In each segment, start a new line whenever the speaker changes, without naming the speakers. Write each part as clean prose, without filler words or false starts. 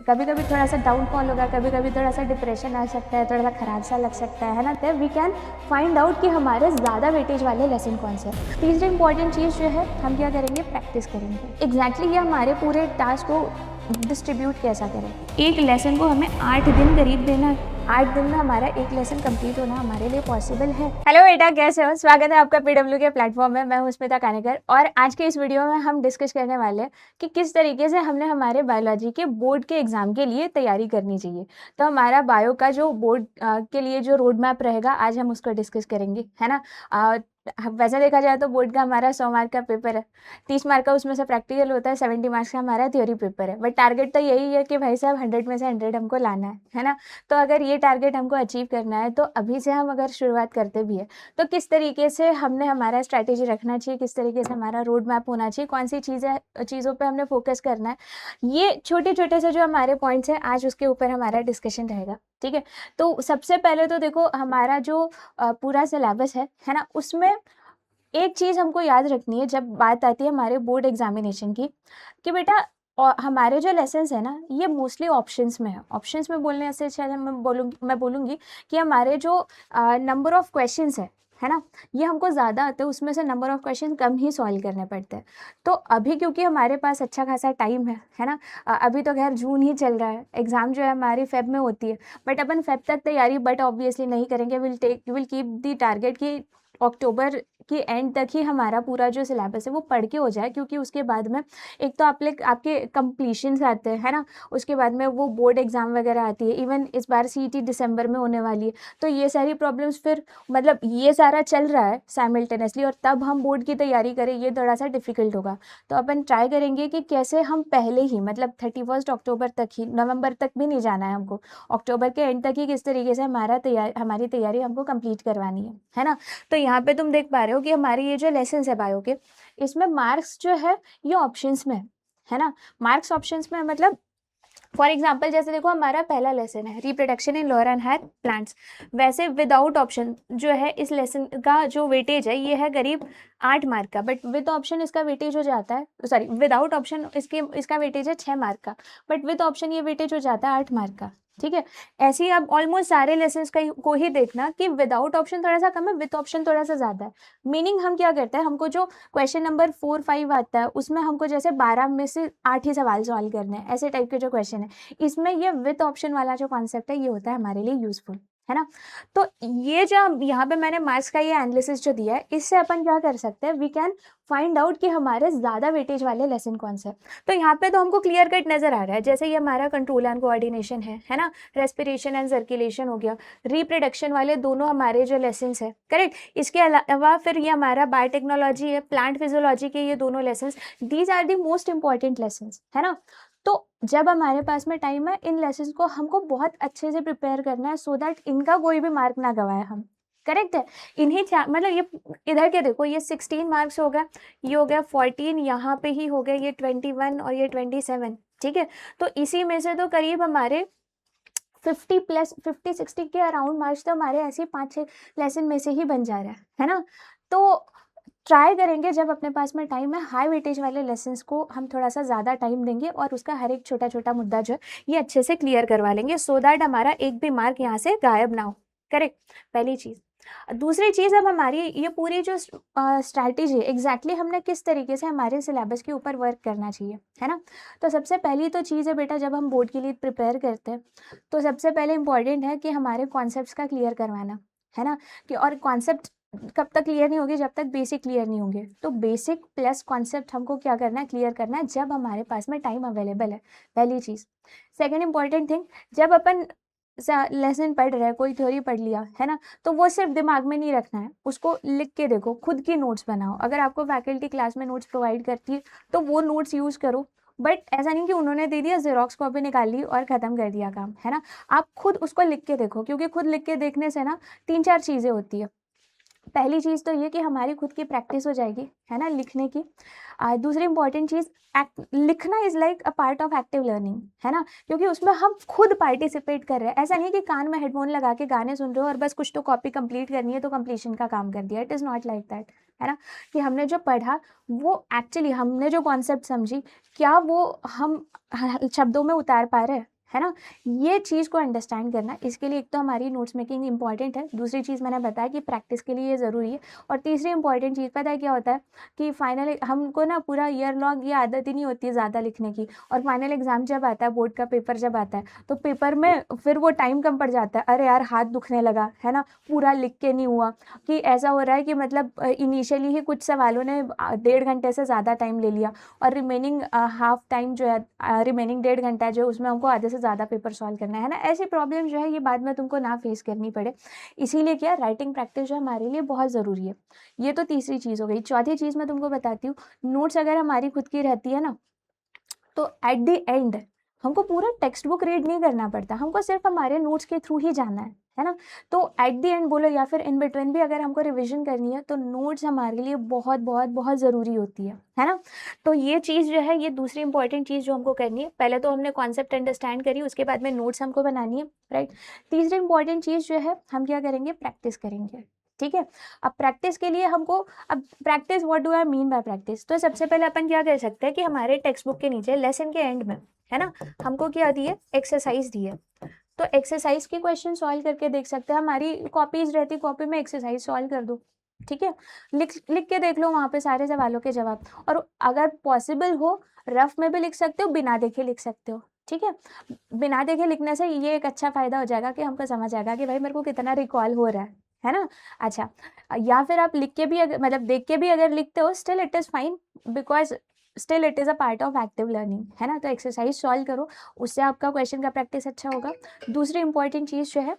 कभी कभी थोड़ा सा डाउनफॉल होगा, कभी कभी थोड़ा सा डिप्रेशन आ सकता है, थोड़ा सा खराब सा लग सकता है ना। तब वी कैन फाइंड आउट कि हमारे ज़्यादा वेटेज वाले लेसन कौन से हैं। तीसरी इंपॉर्टेंट चीज़ जो है, हम क्या करेंगे, प्रैक्टिस करेंगे। एग्जैक्टली ये हमारे पूरे टास्क को डिस्ट्रीब्यूट कैसा करें। एक लेसन को हमें 8 दिन करीब देना है। 8 दिन में हमारा एक लेसन कंप्लीट होना हमारे लिए पॉसिबल है। हेलो बेटा, कैसे हो? स्वागत है आपका पीडब्ल्यू के प्लेटफॉर्म में। मैं हूं स्मिता कानेकर और आज के इस वीडियो में हम डिस्कस करने वाले हैं कि किस तरीके से हमने हमारे बायोलॉजी के बोर्ड के एग्जाम के लिए तैयारी करनी चाहिए। तो हमारा बायो का जो बोर्ड के लिए जो रोड मैप रहेगा, आज हम उसको डिस्कस करेंगे, है ना। वैसे देखा जाए तो बोर्ड का हमारा 100 मार्क का पेपर है, 30 मार्क का उसमें से प्रैक्टिकल होता है, 70 मार्क्स का हमारा थ्योरी पेपर है। बट टारगेट तो यही है कि भाई साहब 100 में से 100 हमको लाना है ना। तो अगर ये टारगेट हमको अचीव करना है तो अभी से हम अगर शुरुआत करते भी है तो किस तरीके से हमने हमारा स्ट्रैटेजी रखना चाहिए, किस तरीके से हमारा रोड मैप होना चाहिए, कौन सी चीज़ों पे हमने फोकस करना है, ये छोटे छोटे से जो हमारे पॉइंट्स हैं, आज उसके ऊपर हमारा डिस्कशन रहेगा। ठीक है, तो सबसे पहले तो देखो, हमारा जो पूरा सिलेबस है ना, उसमें एक चीज़ हमको याद रखनी है जब बात आती है हमारे बोर्ड एग्जामिनेशन की, कि बेटा हमारे जो लेसन्स है ना, ये मोस्टली ऑप्शंस में है। ऑप्शंस में बोलने से शायद मैं बोलूँगी कि हमारे जो नंबर ऑफ क्वेश्चंस है ना, ये हमको ज़्यादा आते हैं, उसमें से number of question come he solve करने पड़ते हैं। तो अभी क्योंकि हमारे पास अच्छा खासा टाइम है ना, अभी तो खैर जून ही चल रहा है, एग्ज़ाम जो है हमारी फेब में होती है, बट अपन फेब तक तैयारी बट ऑब्वियसली नहीं करेंगे। विल कीप दी टारगेट कि अक्टूबर के एंड तक ही हमारा पूरा जो सिलेबस है वो पढ़ के हो जाए, क्योंकि उसके बाद में एक तो आपके कंप्लीशंस आते हैं, है ना, उसके बाद में वो बोर्ड एग्जाम वगैरह आती है। इवन इस बार सीईटी दिसंबर में होने वाली है, तो ये सारी प्रॉब्लम्स फिर मतलब ये सारा चल रहा है साइमल्टेनियसली, और तब हम बोर्ड की तैयारी करें, ये थोड़ा सा डिफिकल्ट होगा। तो अपन ट्राई करेंगे कि कैसे हम पहले ही, मतलब 31 अक्टूबर तक ही, नवंबर तक भी नहीं जाना है हमको, अक्टूबर के एंड तक ही किस तरीके से हमारी तैयारी हमको कंप्लीट करवानी है ना। तो यहाँ पे तुम देख पा रहे हो कि हमारे ये जो लेसन है बायो के, इसमें मार्क्स जो है ये ऑप्शंस में है ना। मार्क्स ऑप्शंस में मतलब फॉर एग्जाम्पल, जैसे देखो हमारा पहला लेसन है reproduction in lower and higher plants. वैसे विदाउट ऑप्शन जो है इस लेसन का जो वेटेज है ये है करीब 8 मार्क का, बट विद ऑप्शन इसका वेटेज हो जाता है, सॉरी विदाउट ऑप्शन इसका वेटेज है 6 मार्क का, बट विद ऑप्शन ये वेटेज हो जाता है 8 मार्क का। ठीक है, ऐसे ही अब ऑलमोस्ट सारे लेसन्स को ही देखना कि विदाउट ऑप्शन थोड़ा सा कम है, विद ऑप्शन थोड़ा सा ज़्यादा है। मीनिंग हम क्या करते हैं, हमको जो क्वेश्चन नंबर 4, 5 आता है उसमें हमको जैसे 12 में से 8 ही सवाल सॉल्व करने हैं, ऐसे टाइप के जो क्वेश्चन है, इसमें ये विद ऑप्शन वाला जो कॉन्सेप्ट है ये होता है हमारे लिए यूजफुल, है ना। तो ये जो यहाँ पे मैंने मार्क्स का ये एनालिसिस जो दिया है, इससे अपन क्या कर सकते हैं, वी कैन फाइंड आउट कि हमारे ज़्यादा वेटेज वाले लेसन कौन से। तो यहाँ पे तो हमको क्लियर कट नज़र आ रहा है, जैसे ये हमारा कंट्रोल एंड कोऑर्डिनेशन है ना, रेस्पिरेशन एंड सर्कुलेशन हो गया, रिप्रोडक्शन वाले दोनों हमारे जो लेसन्स है, करेक्ट। इसके अलावा फिर ये हमारा बायोटेक्नोलॉजी है, प्लांट फिजियोलॉजी के ये दोनों lessons, these are the most important lessons, है ना। तो जब हमारे पास में टाइम है, इन लेसन्स को हमको बहुत अच्छे से प्रिपेयर करना है, सो दैट इनका कोई भी मार्क ना गवाए हम, करेक्ट है। इन्हीं मतलब ये इधर के देखो, ये 16 मार्क्स हो गया, ये हो गया 14, यहाँ पे ही हो गया ये 21 और ये 27। ठीक है, तो इसी में से तो करीब हमारे 50 के अराउंड मार्क्स तो हमारे ऐसे 5-6 लेसन में से ही बन जा रहा है ना। तो ट्राई करेंगे जब अपने पास में टाइम है, हाई वेटेज वाले लेसन्स को हम थोड़ा सा ज़्यादा टाइम देंगे और उसका हर एक छोटा छोटा मुद्दा जो है ये अच्छे से क्लियर करवा लेंगे, सो दैट हमारा एक भी मार्क यहाँ से गायब ना हो, करेक्ट। पहली चीज़। दूसरी चीज़, अब हमारी ये पूरी जो स्ट्रैटेजी है, एग्जैक्टली हमने किस तरीके से हमारे सिलेबस के ऊपर वर्क करना चाहिए, है ना। तो सबसे पहली तो चीज़ है बेटा, जब हम बोर्ड के लिए प्रिपेयर करते हैं तो सबसे पहले इंपॉर्टेंट है कि हमारे कॉन्सेप्ट्स का क्लियर करवाना, है ना। कि और कॉन्सेप्ट कब तक क्लियर नहीं होगी, जब तक बेसिक क्लियर नहीं होंगे। तो बेसिक प्लस कॉन्सेप्ट हमको क्या करना है, क्लियर करना है, जब हमारे पास में टाइम अवेलेबल है, पहली चीज़। सेकेंड इंपॉर्टेंट थिंग, जब अपन लेसन पढ़ रहे हैं, कोई थ्योरी पढ़ लिया है ना, तो वो सिर्फ दिमाग में नहीं रखना है, उसको लिख के देखो, खुद की नोट्स बनाओ। अगर आपको फैकल्टी क्लास में नोट्स प्रोवाइड करती है तो वो नोट्स यूज़ करो, बट ऐसा नहीं कि उन्होंने दे दिया, जेरोक्स कॉपी निकाल ली और ख़त्म कर दिया काम, है ना। आप खुद उसको लिख के देखो, क्योंकि खुद लिख के देखने से ना 3-4 चीज़ें होती है। पहली चीज़ तो ये कि हमारी खुद की प्रैक्टिस हो जाएगी, है ना, लिखने की। दूसरी इंपॉर्टेंट चीज़, लिखना is like a part of active learning, है ना, क्योंकि उसमें हम खुद पार्टिसिपेट कर रहे हैं। ऐसा नहीं कि कान में हेडफोन लगा के गाने सुन रहे हो और बस कुछ तो कॉपी कंप्लीट करनी है तो कंप्लीशन का काम कर दिया। It is not like that, है ना। कि हमने जो पढ़ा, वो एक्चुअली हमने जो कॉन्सेप्ट समझी, क्या वो हम शब्दों में उतार पा रहे हैं, है ना। ये चीज़ को अंडरस्टैंड करना, इसके लिए एक तो हमारी नोट्स मेकिंग इंपॉर्टेंट है, दूसरी चीज़ मैंने बताया कि प्रैक्टिस के लिए ये ज़रूरी है, और तीसरी इंपॉर्टेंट चीज़ पता है क्या होता है कि फाइनल हमको ना पूरा ईयर लॉन्ग ये आदत ही नहीं होती है ज़्यादा लिखने की, और फाइनल एग्जाम जब आता है, बोर्ड का पेपर जब आता है, तो पेपर में फिर वो टाइम कम पड़ जाता है, अरे यार हाथ दुखने लगा, है ना, पूरा लिख के नहीं हुआ, कि ऐसा हो रहा है कि मतलब इनिशियली ही कुछ सवालों ने 1.5 घंटे से ज़्यादा टाइम ले लिया, और रिमेनिंग हाफ टाइम जो है, रिमेनिंग 1.5 घंटा जो उसमें हमको आधे से ज़्यादा पेपर सॉल्व करना है ना। ऐसी प्रॉब्लम जो है ये बाद में तुमको ना फेस करनी पड़े, इसीलिए क्या राइटिंग प्रैक्टिस जो हमारे लिए बहुत ज़रूरी है। ये तो तीसरी चीज़ हो गई। चौथी चीज़ मैं तुमको बताती हूँ, नोट्स अगर हमारी खुद की रहती है ना, तो एट द एंड हमको पूरा टेक्स्ट बुक रीड नहीं करना पड़ता, हमको सिर्फ हमारे नोट्स के थ्रू ही जाना है ना। तो एट द एंड बोलो या फिर इन बिटवीन भी अगर हमको रिवीजन करनी है, तो नोट्स हमारे लिए बहुत बहुत बहुत ज़रूरी होती है ना। तो ये चीज़ जो है, ये दूसरी इंपॉर्टेंट चीज़ जो हमको करनी है। पहले तो हमने कॉन्सेप्ट अंडरस्टैंड करी, उसके बाद में नोट्स हमको बनानी है, राइट। तीसरी इंपॉर्टेंट चीज़ जो है, हम क्या करेंगे, प्रैक्टिस करेंगे, ठीक है। अब प्रैक्टिस के लिए हमको, अब practice, what do I mean by practice, तो सबसे पहले अपन क्या कर सकते हैं कि हमारे टेक्स्ट बुक के नीचे लेसन के एंड में, है ना, हमको क्या दी है, एक्सरसाइज दी है। तो एक्सरसाइज के क्वेश्चन सॉल्व करके देख सकते हैं, हमारी कॉपीज रहती, कॉपी में एक्सरसाइज सॉल्व कर दो, ठीक है। लिख के देख लो वहाँ पे सारे सवालों के जवाब, और अगर पॉसिबल हो रफ में भी लिख सकते हो, बिना देखे लिख सकते हो, ठीक है। बिना देखे लिखने से ये एक अच्छा फायदा हो जाएगा कि हमको समझ आएगा कि भाई मेरे को कितना रिकॉल हो रहा है ना। अच्छा, या फिर आप लिख के भी मतलब देख के भी अगर लिखते हो, still it is fine, because still it is a part of active learning, है ना। तो एक्सरसाइज सॉल्व करो, उससे आपका क्वेश्चन का प्रैक्टिस अच्छा होगा। दूसरी इंपॉर्टेंट चीज़ जो है,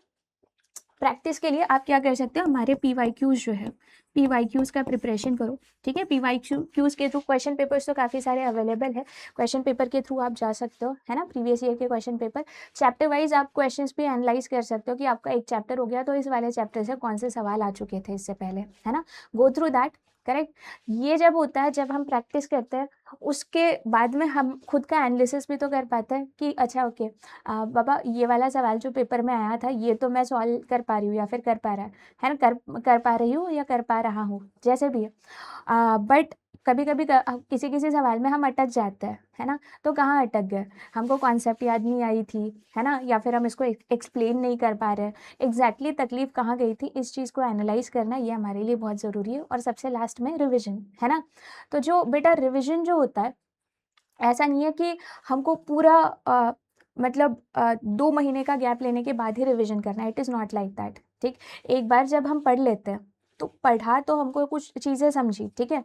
प्रैक्टिस के लिए आप क्या कर सकते हो, हमारे PYQs जो है, PYQs का प्रिपरेशन करो, ठीक है। PYQs के थ्रू क्वेश्चन पेपर्स तो काफ़ी सारे अवेलेबल है, क्वेश्चन पेपर के थ्रू आप जा सकते हो, है ना। प्रीवियस ईयर के क्वेश्चन पेपर, चैप्टर वाइज आप क्वेश्चंस भी एनालाइज कर सकते हो कि आपका एक चैप्टर हो गया, तो इस वाले चैप्टर से कौन से सवाल आ चुके थे इससे पहले, है ना। Go through that, correct. ये जब होता है, जब हम प्रैक्टिस करते हैं, उसके बाद में हम खुद का एनालिसिस भी तो कर पाते हैं कि अच्छा ओके, बाबा ये वाला सवाल जो पेपर में आया था, ये तो मैं सॉल्व कर पा रही हूँ या फिर कर पा रहा है ना, कर पा रही हूँ या कर पा रहा हूँ, जैसे भी है। बट कभी कभी किसी किसी सवाल में हम अटक जाते हैं, है ना। तो कहाँ अटक गए, हमको कॉन्सेप्ट याद नहीं आई थी, है ना, या फिर हम इसको एक्सप्लेन नहीं कर पा रहे, एग्जैक्टली तकलीफ कहाँ गई थी, इस चीज़ को एनालाइज करना ये हमारे लिए बहुत ज़रूरी है। और सबसे लास्ट में रिविजन, है ना। तो जो बेटा रिविजन जो होता है, ऐसा नहीं है कि हमको पूरा मतलब 2 महीने का गैप लेने के बाद ही रिवीजन करना है, it is not like that, ठीक। एक बार जब हम पढ़ लेते हैं, तो पढ़ा तो हमको कुछ चीज़ें समझी, ठीक है,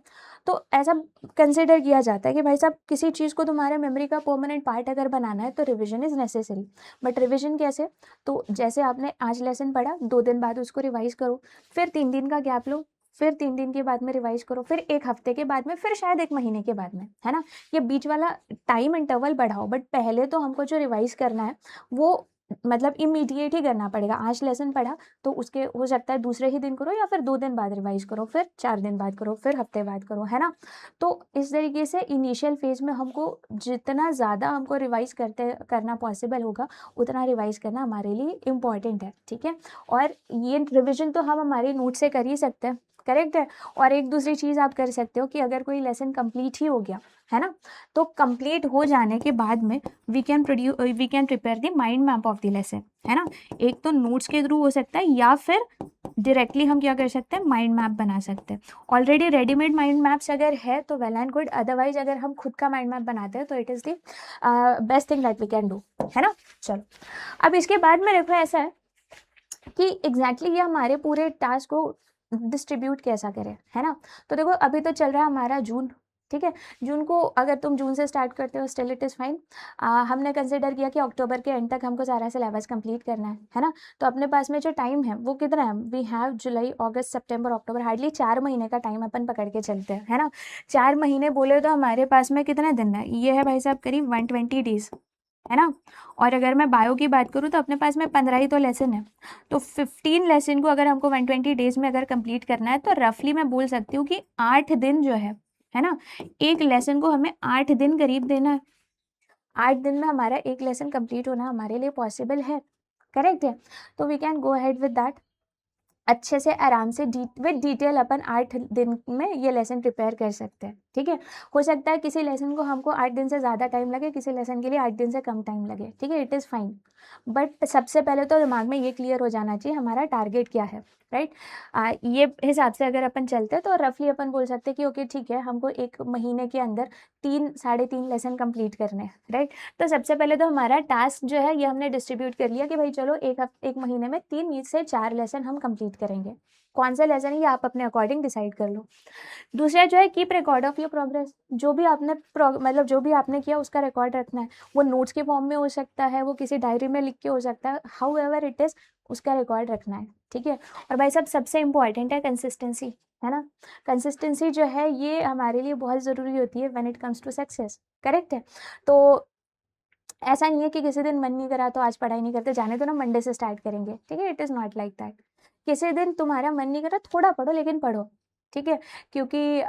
तो ऐसा कंसिडर किया जाता है कि भाई साहब किसी चीज़ को तुम्हारे मेमोरी का परमानेंट पार्ट अगर बनाना है, तो revision is necessary. But revision कैसे, तो जैसे आपने आज लेसन पढ़ा, 2 दिन बाद उसको रिवाइज़ करो, फिर 3 दिन का गैप लो, फिर 3 दिन के बाद में रिवाइज़ करो, फिर 1 हफ्ते के बाद में, फिर शायद 1 महीने के बाद में, है ना। ये बीच वाला टाइम इंटरवल बढ़ाओ, बट पहले तो हमको जो रिवाइज करना है वो मतलब इमीडिएट ही करना पड़ेगा। आज लेसन पढ़ा तो उसके हो सकता है दूसरे ही दिन करो, या फिर 2 दिन बाद रिवाइज करो, फिर 4 दिन बाद करो, फिर हफ्ते बाद करो, है ना। तो इस तरीके से इनिशियल फेज में हमको जितना ज़्यादा हमको रिवाइज करना पॉसिबल होगा, उतना रिवाइज करना हमारे लिए इम्पॉर्टेंट है, ठीक है। और ये रिविजन तो हम हमारे नोट से कर ही सकते हैं, करेक्ट है। और एक दूसरी चीज़ आप कर सकते हो कि अगर कोई लेसन कंप्लीट ही हो गया, है ना, तो कंप्लीट हो जाने के बाद में we can prepare the mind map of the lesson, है ना। एक तो नोट्स के थ्रू हो सकता है, या फिर डायरेक्टली हम क्या कर सकते हैं, माइंड मैप बना सकते हैं। ऑलरेडी रेडीमेड माइंड मैप्स अगर है तो वेल एंड गुड, अदरवाइज अगर हम खुद का माइंड मैप बनाते हैं तो it is the best thing that we can do, है ना। चलो, अब इसके बाद में देखो ऐसा है कि एग्जैक्टली ये हमारे पूरे टास्क को डिस्ट्रीब्यूट कैसा करें, है ना। तो देखो अभी तो चल रहा है हमारा जून, ठीक है। जून को अगर तुम जून से स्टार्ट करते हो, स्टिल इट इज़ फाइन। हमने कंसिडर किया कि अक्टूबर के एंड तक हमको सारा सिलेबस कंप्लीट करना है ना। तो अपने पास में जो टाइम है वो कितना है, वी हैव जुलाई अगस्त सितंबर अक्टूबर, हार्डली 4 महीने का टाइम अपन पकड़ के चलते हैं, है ना। 4 महीने बोले तो हमारे पास में कितने दिन है, ये है भाई साहब करीब 120 डेज, है ना। और अगर मैं बायो की बात करूँ तो अपने पास में 15 ही तो लेसन है। तो 15 लेसन को अगर हमको 120 डेज में अगर कंप्लीट करना है, तो रफली मैं बोल सकती हूँ कि 8 दिन जो है ना, एक लेसन को हमें 8 दिन करीब देना है। 8 दिन में हमारा एक लेसन कंप्लीट होना हमारे लिए पॉसिबल है, करेक्ट है। तो we can go ahead with that, अच्छे से आराम से विद डिटेल अपन 8 दिन में ये लेसन प्रिपेयर कर सकते हैं, ठीक है। हो सकता है किसी लेसन को हमको 8 दिन से ज़्यादा टाइम लगे, किसी लेसन के लिए 8 दिन से कम टाइम लगे, ठीक है, इट इज़ फाइन। बट सबसे पहले तो दिमाग में ये क्लियर हो जाना चाहिए हमारा टारगेट क्या है, राइट। ये हिसाब से अगर अपन चलते हैं तो रफली अपन बोल सकते हैं कि ओके ठीक है, हमको 1 महीने के अंदर 3 साढ़े 3 लेसन कंप्लीट करने हैं, राइट। तो सबसे पहले तो हमारा टास्क जो है ये हमने डिस्ट्रीब्यूट कर लिया कि भाई चलो एक महीने में 3 से 4 लेसन हम कंप्लीट करेंगे। कौन सा लेसन है ये आप अपने अकॉर्डिंग डिसाइड कर लो। दूसरा जो है keep record of your progress, जो भी आपने मतलब जो भी आपने किया उसका रिकॉर्ड रखना है। वो नोट्स के फॉर्म में हो सकता है, वो किसी डायरी में लिख के हो सकता है, हाउ एवर इट इज़, उसका रिकॉर्ड रखना है, ठीक है। और भाई साहब सबसे इंपॉर्टेंट है कंसिस्टेंसी, है ना। कंसिस्टेंसी जो है ये हमारे लिए बहुत ज़रूरी होती है when it comes to success, correct है। तो ऐसा नहीं है कि किसी दिन मन नहीं करा तो आज पढ़ाई नहीं करते, जाने दो ना मंडे से स्टार्ट करेंगे, ठीक है, it is not like that. किसी दिन तुम्हारा मन नहीं करा थोड़ा पढ़ो लेकिन पढ़ो, ठीक है। क्योंकि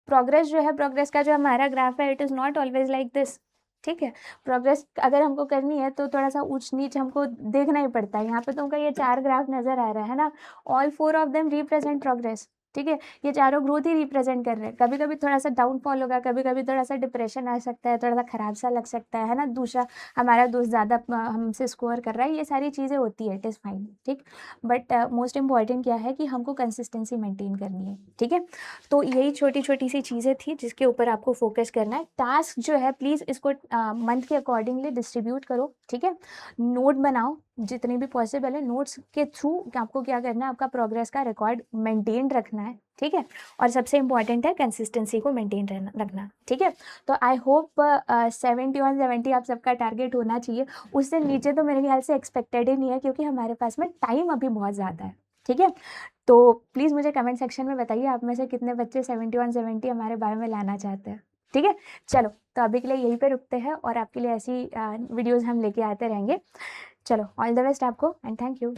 प्रोग्रेस जो है, प्रोग्रेस का जो हमारा ग्राफ है, it is not always like this, ठीक है। प्रोग्रेस अगर हमको करनी है तो थोड़ा सा ऊंच नीच हमको देखना ही पड़ता है। यहाँ पे तुमको ये 4 ग्राफ नजर आ रहा है ना, all 4 of them represent progress, ठीक है। ये चारों ग्रोथ ही रिप्रेजेंट कर रहे हैं। कभी कभी थोड़ा सा डाउनफॉल होगा, कभी कभी थोड़ा सा डिप्रेशन आ सकता है, थोड़ा सा खराब सा लग सकता है ना, दूसरा हमारा दोस्त ज़्यादा हमसे स्कोर कर रहा है, ये सारी चीज़ें होती है, इट इज़ फाइन, ठीक। बट मोस्ट इंपॉर्टेंट क्या है कि हमको कंसिस्टेंसी मेंटेन करनी है, ठीक है। तो यही छोटी छोटी सी चीज़ें थी जिसके ऊपर आपको फोकस करना है। टास्क जो है प्लीज़ इसको मंथ के अकॉर्डिंगली डिस्ट्रीब्यूट करो, ठीक है। नोट बनाओ जितने भी पॉसिबल है, नोट्स के थ्रू आपको क्या करना है, आपका प्रोग्रेस का रिकॉर्ड मेंटेन रखना है, ठीक है। और सबसे इंपॉर्टेंट है कंसिस्टेंसी को मेंटेन रखना, ठीक है। तो आई होप 71-70 आप सबका टारगेट होना चाहिए। उससे नीचे तो मेरे ख्याल से एक्सपेक्टेड ही नहीं है, क्योंकि हमारे पास में टाइम अभी बहुत ज़्यादा है, ठीक है। तो प्लीज़ मुझे कमेंट सेक्शन में बताइए आप में से कितने बच्चे 71-70 हमारे बारे में लाना चाहते हैं, ठीक है। चलो तो अभी के लिए यहीं पे रुकते हैं और आपके लिए ऐसी वीडियोज़ हम लेके आते रहेंगे। चलो ऑल द बेस्ट आपको एंड थैंक यू।